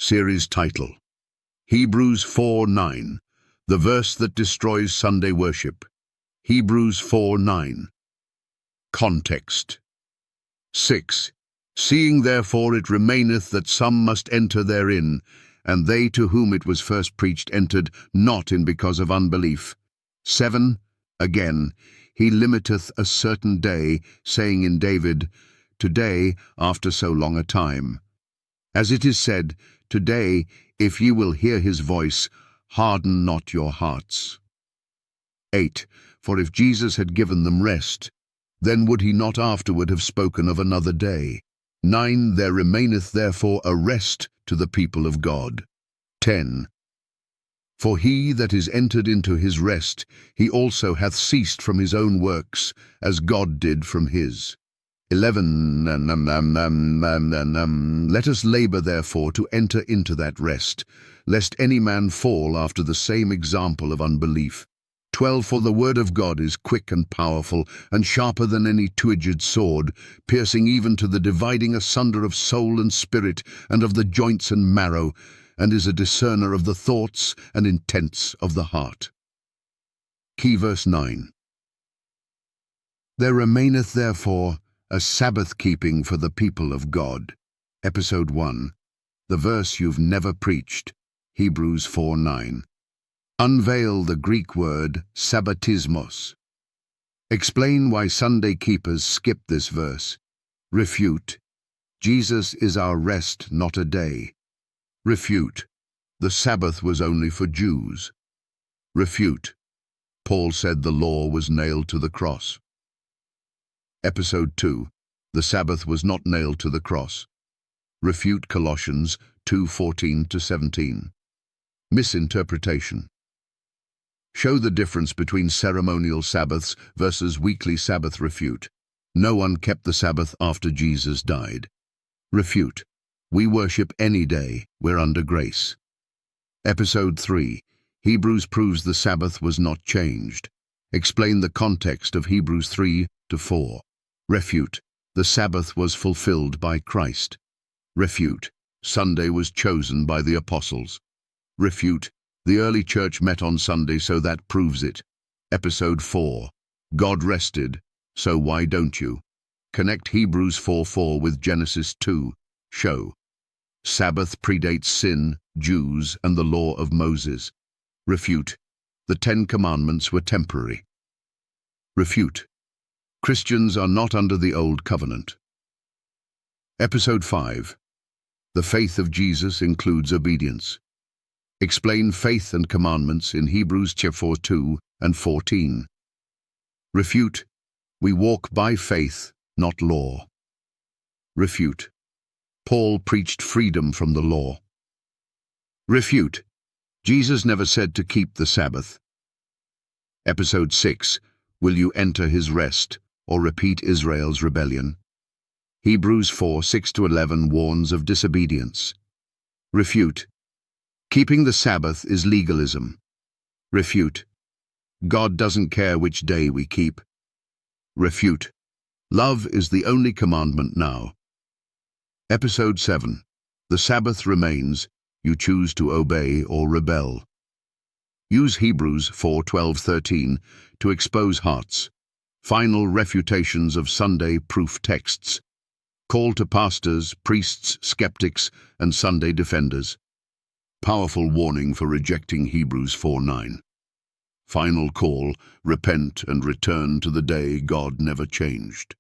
Series title: Hebrews 4:9, the verse that destroys Sunday worship. Hebrews 4:9. Context. 6. Seeing therefore it remaineth that some must enter therein, and they to whom it was first preached entered not in because of unbelief. 7. Again, he limiteth a certain day, saying in David, Today, after so long a time. As it is said, Today, if ye will hear his voice, harden not your hearts. 8. For if Jesus had given them rest, then would he not afterward have spoken of another day. 9. There remaineth therefore a rest to the people of God. 10. For he that is entered into his rest, he also hath ceased from his own works, as God did from his. 11. Let us labor therefore to enter into that rest, lest any man fall after the same example of unbelief. 12. For the word of God is quick and powerful, and sharper than any two-edged sword, piercing even to the dividing asunder of soul and spirit, and of the joints and marrow, and is a discerner of the thoughts and intents of the heart. Key verse 9. There remaineth therefore a Sabbath-keeping for the people of God. Episode 1. The verse you've never preached. Hebrews 4:9. Unveil the Greek word sabbatismos. Explain why Sunday keepers skip this verse. Refute. Jesus is our rest, not a day. Refute. The Sabbath was only for Jews. Refute. Paul said the law was nailed to the cross. Episode 2. The Sabbath was not nailed to the cross. Refute Colossians 2:14-17. Misinterpretation. Show the difference between ceremonial Sabbaths versus weekly Sabbath. Refute. No one kept the Sabbath after Jesus died. Refute. We worship any day, we're under grace. Episode 3. Hebrews proves the Sabbath was not changed. Explain the context of Hebrews 3-4. Refute. The Sabbath was fulfilled by Christ. Refute. Sunday was chosen by the apostles. Refute. The early church met on Sunday, so that proves it. Episode 4. God rested, so why don't you? Connect Hebrews 4:4 with Genesis 2. Show. Sabbath predates sin, Jews, and the law of Moses. Refute. The 10 Commandments were temporary. Refute. Christians are not under the Old Covenant. Episode 5. The faith of Jesus includes obedience. Explain faith and commandments in Hebrews 4:2 and 14. Refute. We walk by faith, not law. Refute. Paul preached freedom from the law. Refute. Jesus never said to keep the Sabbath. Episode 6. Will you enter his rest, or repeat Israel's rebellion? Hebrews 4:6-11 warns of disobedience. Refute. Keeping the Sabbath is legalism. Refute. God doesn't care which day we keep. Refute. Love is the only commandment now. Episode 7. The Sabbath remains. You choose to obey or rebel. Use Hebrews 4:12-13 to expose hearts. Final refutations of Sunday proof texts. Call to pastors, priests, skeptics, and Sunday defenders. Powerful warning for rejecting Hebrews 4:9. Final call, repent and return to the day God never changed.